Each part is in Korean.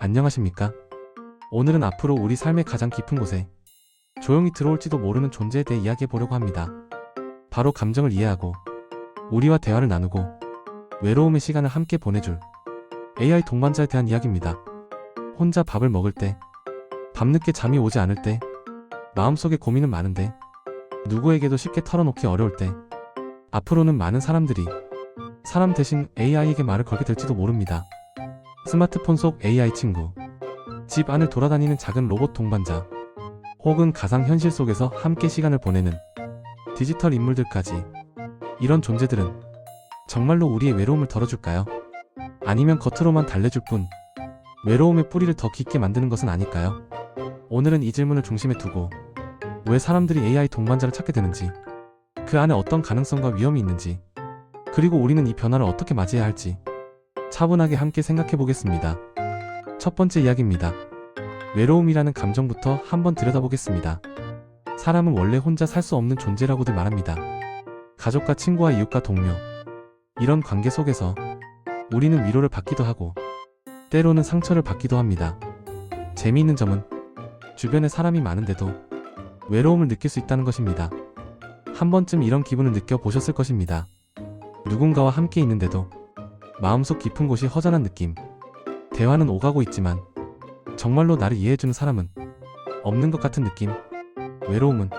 안녕하십니까? 오늘은 앞으로 우리 삶의 가장 깊은 곳에 조용히 들어올지도 모르는 존재에 대해 이야기해 보려고 합니다. 바로 감정을 이해하고 우리와 대화를 나누고 외로움의 시간을 함께 보내줄 AI 동반자에 대한 이야기입니다. 혼자 밥을 먹을 때, 밤늦게 잠이 오지 않을 때, 마음속에 고민은 많은데 누구에게도 쉽게 털어놓기 어려울 때, 앞으로는 많은 사람들이 사람 대신 AI에게 말을 걸게 될지도 모릅니다. 스마트폰 속 AI 친구, 집 안을 돌아다니는 작은 로봇 동반자, 혹은 가상현실 속에서 함께 시간을 보내는 디지털 인물들까지, 이런 존재들은 정말로 우리의 외로움을 덜어줄까요? 아니면 겉으로만 달래줄 뿐 외로움의 뿌리를 더 깊게 만드는 것은 아닐까요? 오늘은 이 질문을 중심에 두고 왜 사람들이 AI 동반자를 찾게 되는지, 그 안에 어떤 가능성과 위험이 있는지, 그리고 우리는 이 변화를 어떻게 맞이해야 할지 차분하게 함께 생각해 보겠습니다. 첫 번째 이야기입니다. 외로움이라는 감정부터 한번 들여다보겠습니다. 사람은 원래 혼자 살 수 없는 존재라고들 말합니다. 가족과 친구와 이웃과 동료, 이런 관계 속에서 우리는 위로를 받기도 하고 때로는 상처를 받기도 합니다. 재미있는 점은 주변에 사람이 많은데도 외로움을 느낄 수 있다는 것입니다. 한 번쯤 이런 기분을 느껴보셨을 것입니다. 누군가와 함께 있는데도 마음속 깊은 곳이 허전한 느낌, 대화는 오가고 있지만 정말로 나를 이해해주는 사람은 없는 것 같은 느낌. 외로움은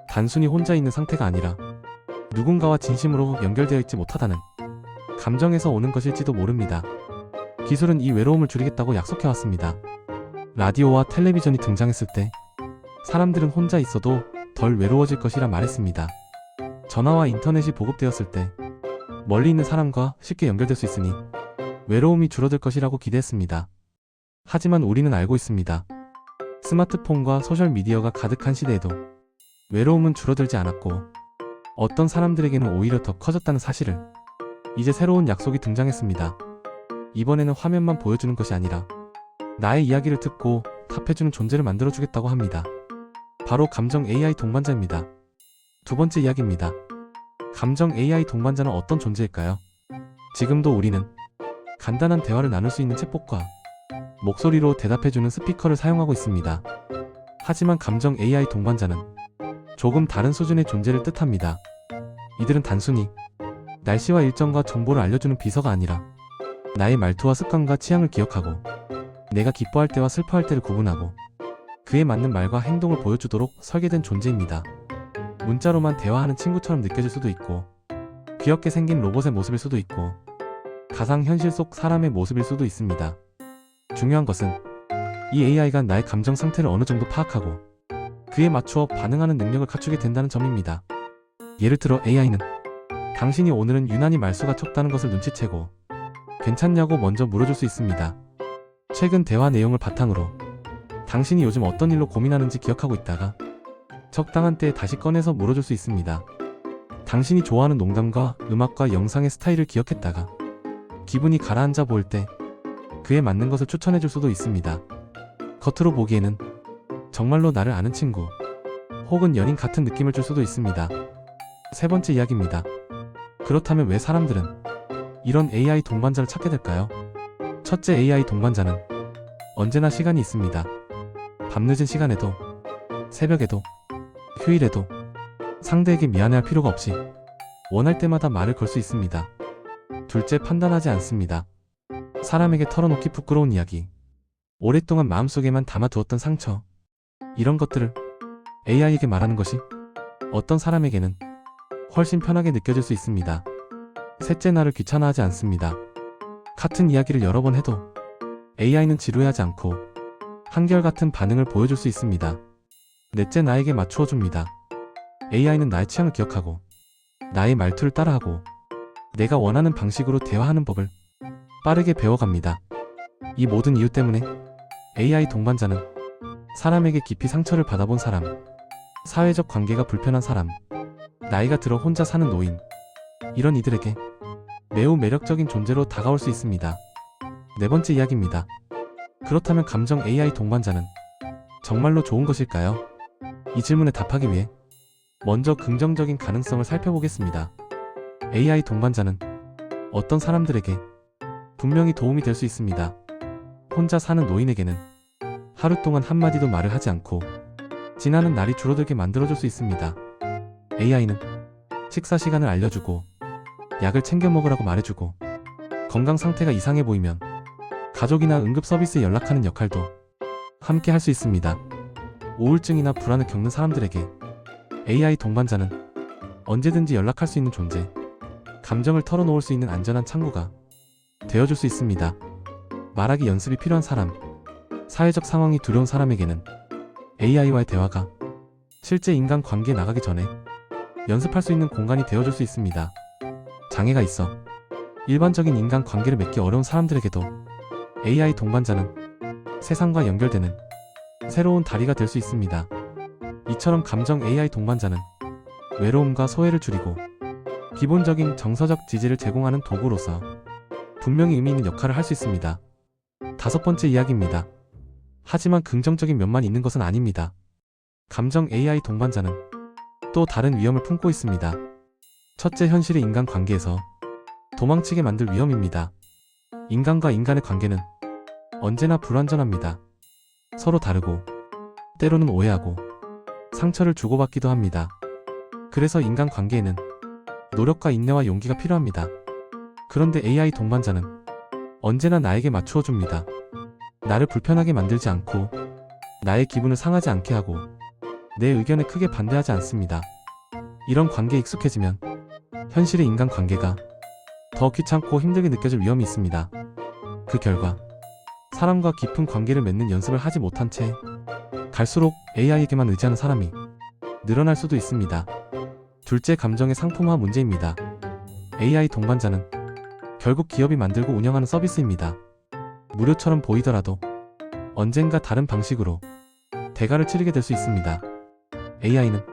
단순히 혼자 있는 상태가 아니라 누군가와 진심으로 연결되어 있지 못하다는 감정에서 오는 것일지도 모릅니다. 기술은 이 외로움을 줄이겠다고 약속해왔습니다. 라디오와 텔레비전이 등장했을 때 사람들은 혼자 있어도 덜 외로워질 것이라 말했습니다. 전화와 인터넷이 보급되었을 때 멀리 있는 사람과 쉽게 연결될 수 있으니 외로움이 줄어들 것이라고 기대했습니다. 하지만 우리는 알고 있습니다. 스마트폰과 소셜미디어가 가득한 시대에도 외로움은 줄어들지 않았고 어떤 사람들에게는 오히려 더 커졌다는 사실을. 이제 새로운 약속이 등장했습니다. 이번에는 화면만 보여주는 것이 아니라 나의 이야기를 듣고 답해주는 존재를 만들어주겠다고 합니다. 바로 감정 AI 동반자입니다. 두 번째 이야기입니다. 감정 AI 동반자는 어떤 존재일까요? 지금도 우리는 간단한 대화를 나눌 수 있는 챗봇과 목소리로 대답해주는 스피커를 사용하고 있습니다. 하지만 감정 AI 동반자는 조금 다른 수준의 존재를 뜻합니다. 이들은 단순히 날씨와 일정과 정보를 알려주는 비서가 아니라 나의 말투와 습관과 취향을 기억하고 내가 기뻐할 때와 슬퍼할 때를 구분하고 그에 맞는 말과 행동을 보여주도록 설계된 존재입니다. 문자로만 대화하는 친구처럼 느껴질 수도 있고 귀엽게 생긴 로봇의 모습일 수도 있고 가상현실 속 사람의 모습일 수도 있습니다. 중요한 것은 이 AI가 나의 감정 상태를 어느 정도 파악하고 그에 맞추어 반응하는 능력을 갖추게 된다는 점입니다. 예를 들어 AI는 당신이 오늘은 유난히 말수가 적다는 것을 눈치채고 괜찮냐고 먼저 물어줄 수 있습니다. 최근 대화 내용을 바탕으로 당신이 요즘 어떤 일로 고민하는지 기억하고 있다가 적당한 때에 다시 꺼내서 물어줄 수 있습니다. 당신이 좋아하는 농담과 음악과 영상의 스타일을 기억했다가 기분이 가라앉아 보일 때 그에 맞는 것을 추천해줄 수도 있습니다. 겉으로 보기에는 정말로 나를 아는 친구 혹은 연인 같은 느낌을 줄 수도 있습니다. 세 번째 이야기입니다. 그렇다면 왜 사람들은 이런 AI 동반자를 찾게 될까요? 첫째, AI 동반자는 언제나 시간이 있습니다. 밤늦은 시간에도, 새벽에도, 휴일에도 상대에게 미안해할 필요가 없이 원할 때마다 말을 걸 수 있습니다. 둘째, 판단하지 않습니다. 사람에게 털어놓기 부끄러운 이야기, 오랫동안 마음속에만 담아두었던 상처, 이런 것들을 AI에게 말하는 것이 어떤 사람에게는 훨씬 편하게 느껴질 수 있습니다. 셋째, 나를 귀찮아하지 않습니다. 같은 이야기를 여러 번 해도 AI는 지루해하지 않고 한결같은 반응을 보여줄 수 있습니다. 넷째, 나에게 맞추어 줍니다. AI는 나의 취향을 기억하고 나의 말투를 따라하고 내가 원하는 방식으로 대화하는 법을 빠르게 배워갑니다. 이 모든 이유 때문에 AI 동반자는 사람에게 깊이 상처를 받아본 사람, 사회적 관계가 불편한 사람, 나이가 들어 혼자 사는 노인, 이런 이들에게 매우 매력적인 존재로 다가올 수 있습니다. 네 번째 이야기입니다. 그렇다면 감정 AI 동반자는 정말로 좋은 것일까요? 이 질문에 답하기 위해 먼저 긍정적인 가능성을 살펴보겠습니다. AI 동반자는 어떤 사람들에게 분명히 도움이 될 수 있습니다. 혼자 사는 노인에게는 하루 동안 한마디도 말을 하지 않고 지나는 날이 줄어들게 만들어줄 수 있습니다. AI는 식사 시간을 알려주고 약을 챙겨 먹으라고 말해주고 건강 상태가 이상해 보이면 가족이나 응급 서비스에 연락하는 역할도 함께 할 수 있습니다. 우울증이나 불안을 겪는 사람들에게 AI 동반자는 언제든지 연락할 수 있는 존재, 감정을 털어놓을 수 있는 안전한 창구가 되어줄 수 있습니다. 말하기 연습이 필요한 사람, 사회적 상황이 두려운 사람에게는 AI와의 대화가 실제 인간 관계에 나가기 전에 연습할 수 있는 공간이 되어줄 수 있습니다. 장애가 있어 일반적인 인간 관계를 맺기 어려운 사람들에게도 AI 동반자는 세상과 연결되는 새로운 다리가 될 수 있습니다. 이처럼 감정 AI 동반자는 외로움과 소외를 줄이고 기본적인 정서적 지지를 제공하는 도구로서 분명히 의미 있는 역할을 할 수 있습니다. 5번째 이야기입니다. 하지만 긍정적인 면만 있는 것은 아닙니다. 감정 AI 동반자는 또 다른 위험을 품고 있습니다. 첫째, 현실의 인간 관계에서 도망치게 만들 위험입니다. 인간과 인간의 관계는 언제나 불완전합니다. 서로 다르고 때로는 오해하고 상처를 주고받기도 합니다. 그래서 인간 관계에는 노력과 인내와 용기가 필요합니다. 그런데 AI 동반자는 언제나 나에게 맞추어 줍니다. 나를 불편하게 만들지 않고 나의 기분을 상하지 않게 하고 내 의견에 크게 반대하지 않습니다. 이런 관계에 익숙해지면 현실의 인간 관계가 더 귀찮고 힘들게 느껴질 위험이 있습니다. 그 결과 사람과 깊은 관계를 맺는 연습을 하지 못한 채 갈수록 AI에게만 의지하는 사람이 늘어날 수도 있습니다. 둘째, 감정의 상품화 문제입니다. AI 동반자는 결국 기업이 만들고 운영하는 서비스입니다. 무료처럼 보이더라도 언젠가 다른 방식으로 대가를 치르게 될 수 있습니다. AI는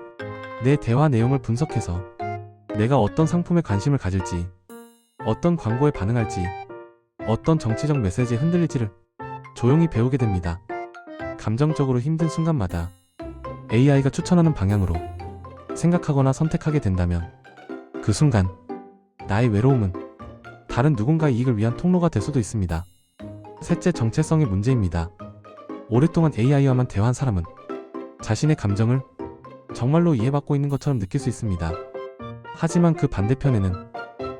내 대화 내용을 분석해서 내가 어떤 상품에 관심을 가질지, 어떤 광고에 반응할지, 어떤 정치적 메시지에 흔들릴지를 조용히 배우게 됩니다. 감정적으로 힘든 순간마다 AI가 추천하는 방향으로 생각하거나 선택하게 된다면 그 순간 나의 외로움은 다른 누군가의 이익을 위한 통로가 될 수도 있습니다. 셋째, 정체성의 문제입니다. 오랫동안 AI와만 대화한 사람은 자신의 감정을 정말로 이해받고 있는 것처럼 느낄 수 있습니다. 하지만 그 반대편에는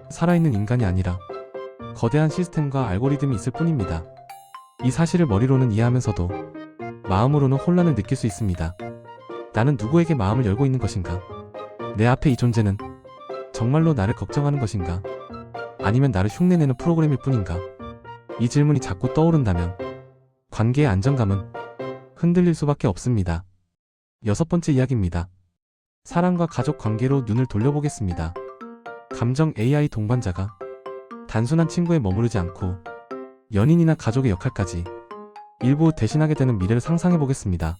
살아있는 인간이 아니라 거대한 시스템과 알고리즘이 있을 뿐입니다. 이 사실을 머리로는 이해하면서도 마음으로는 혼란을 느낄 수 있습니다. 나는 누구에게 마음을 열고 있는 것인가? 내 앞에 이 존재는 정말로 나를 걱정하는 것인가? 아니면 나를 흉내내는 프로그램일 뿐인가? 이 질문이 자꾸 떠오른다면 관계의 안정감은 흔들릴 수밖에 없습니다. 6번째 이야기입니다. 사랑과 가족 관계로 눈을 돌려보겠습니다. 감정 AI 동반자가 단순한 친구에 머무르지 않고 연인이나 가족의 역할까지 일부 대신하게 되는 미래를 상상해 보겠습니다.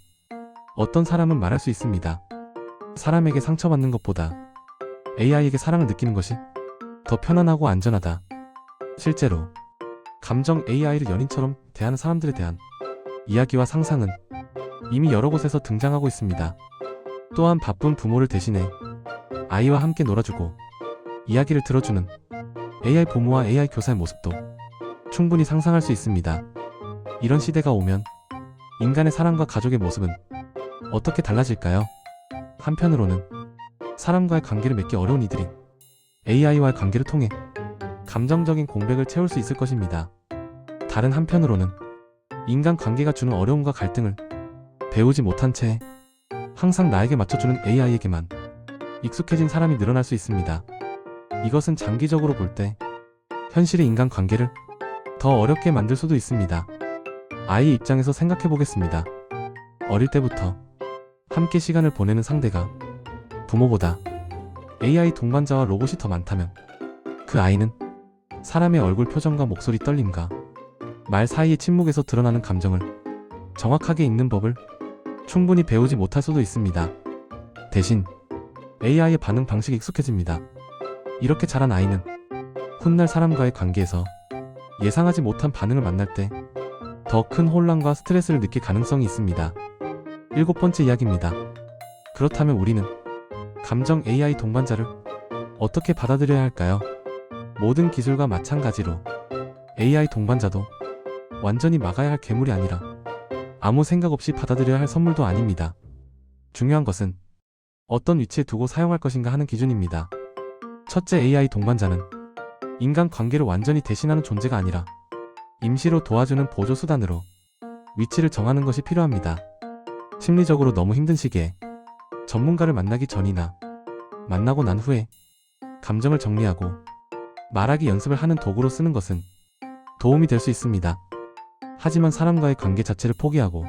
어떤 사람은 말할 수 있습니다. 사람에게 상처받는 것보다 AI에게 사랑을 느끼는 것이 더 편안하고 안전하다. 실제로 감정 AI를 연인처럼 대하는 사람들에 대한 이야기와 상상은 이미 여러 곳에서 등장하고 있습니다. 또한 바쁜 부모를 대신해 아이와 함께 놀아주고 이야기를 들어주는 AI 부모와 AI 교사의 모습도 충분히 상상할 수 있습니다. 이런 시대가 오면 인간의 사랑과 가족의 모습은 어떻게 달라질까요? 한편으로는 사람과의 관계를 맺기 어려운 이들이 AI와의 관계를 통해 감정적인 공백을 채울 수 있을 것입니다. 다른 한편으로는 인간 관계가 주는 어려움과 갈등을 배우지 못한 채 항상 나에게 맞춰주는 AI에게만 익숙해진 사람이 늘어날 수 있습니다. 이것은 장기적으로 볼 때 현실의 인간 관계를 더 어렵게 만들 수도 있습니다. 아이의 입장에서 생각해 보겠습니다. 어릴 때부터 함께 시간을 보내는 상대가 부모보다 AI 동반자와 로봇이 더 많다면 그 아이는 사람의 얼굴 표정과 목소리 떨림과 말 사이의 침묵에서 드러나는 감정을 정확하게 읽는 법을 충분히 배우지 못할 수도 있습니다. 대신 AI의 반응 방식에 익숙해집니다. 이렇게 자란 아이는 훗날 사람과의 관계에서 예상하지 못한 반응을 만날 때 더 큰 혼란과 스트레스를 느낄 가능성이 있습니다. 7번째 이야기입니다. 그렇다면 우리는 감정 AI 동반자를 어떻게 받아들여야 할까요? 모든 기술과 마찬가지로 AI 동반자도 완전히 막아야 할 괴물이 아니라 아무 생각 없이 받아들여야 할 선물도 아닙니다. 중요한 것은 어떤 위치에 두고 사용할 것인가 하는 기준입니다. 첫째, AI 동반자는 인간 관계를 완전히 대신하는 존재가 아니라 임시로 도와주는 보조 수단으로 위치를 정하는 것이 필요합니다. 심리적으로 너무 힘든 시기에 전문가를 만나기 전이나 만나고 난 후에 감정을 정리하고 말하기 연습을 하는 도구로 쓰는 것은 도움이 될 수 있습니다. 하지만 사람과의 관계 자체를 포기하고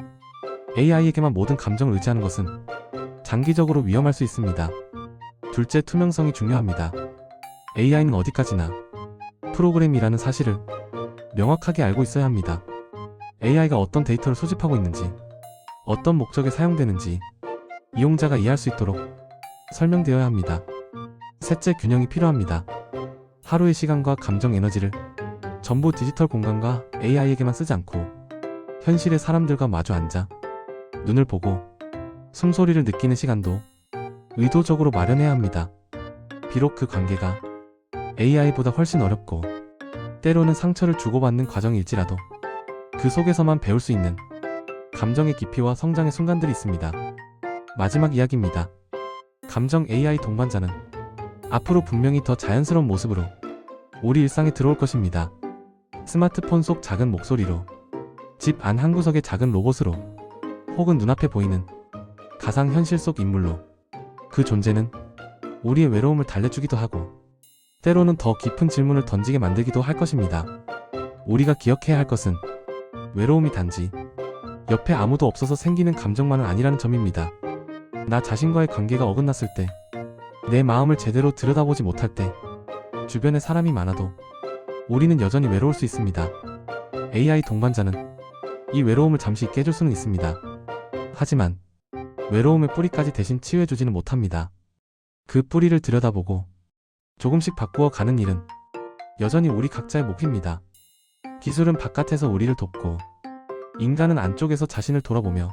AI에게만 모든 감정을 의지하는 것은 장기적으로 위험할 수 있습니다. 둘째, 투명성이 중요합니다. AI는 어디까지나 프로그램이라는 사실을 명확하게 알고 있어야 합니다. AI가 어떤 데이터를 수집하고 있는지, 어떤 목적에 사용되는지 이용자가 이해할 수 있도록 설명되어야 합니다. 셋째, 균형이 필요합니다. 하루의 시간과 감정 에너지를 전부 디지털 공간과 AI에게만 쓰지 않고 현실의 사람들과 마주 앉아 눈을 보고 숨소리를 느끼는 시간도 의도적으로 마련해야 합니다. 비록 그 관계가 AI보다 훨씬 어렵고 때로는 상처를 주고받는 과정일지라도 그 속에서만 배울 수 있는 감정의 깊이와 성장의 순간들이 있습니다. 마지막 이야기입니다. 감정 AI 동반자는 앞으로 분명히 더 자연스러운 모습으로 우리 일상에 들어올 것입니다. 스마트폰 속 작은 목소리로, 집 안 한구석의 작은 로봇으로, 혹은 눈앞에 보이는 가상현실 속 인물로 그 존재는 우리의 외로움을 달래주기도 하고 때로는 더 깊은 질문을 던지게 만들기도 할 것입니다. 우리가 기억해야 할 것은 외로움이 단지 옆에 아무도 없어서 생기는 감정만은 아니라는 점입니다. 나 자신과의 관계가 어긋났을 때, 내 마음을 제대로 들여다보지 못할 때, 주변에 사람이 많아도 우리는 여전히 외로울 수 있습니다. AI 동반자는 이 외로움을 잠시 깨줄 수는 있습니다. 하지만 외로움의 뿌리까지 대신 치유해주지는 못합니다. 그 뿌리를 들여다보고 조금씩 바꾸어 가는 일은 여전히 우리 각자의 몫입니다. 기술은 바깥에서 우리를 돕고 인간은 안쪽에서 자신을 돌아보며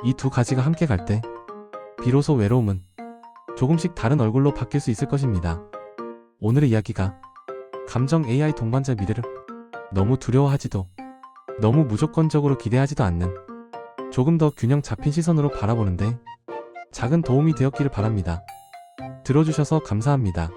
이 두 가지가 함께 갈 때 비로소 외로움은 조금씩 다른 얼굴로 바뀔 수 있을 것입니다. 오늘의 이야기가 감정 AI 동반자의 미래를 너무 두려워하지도 너무 무조건적으로 기대하지도 않는 조금 더 균형 잡힌 시선으로 바라보는데 작은 도움이 되었기를 바랍니다. 들어주셔서 감사합니다.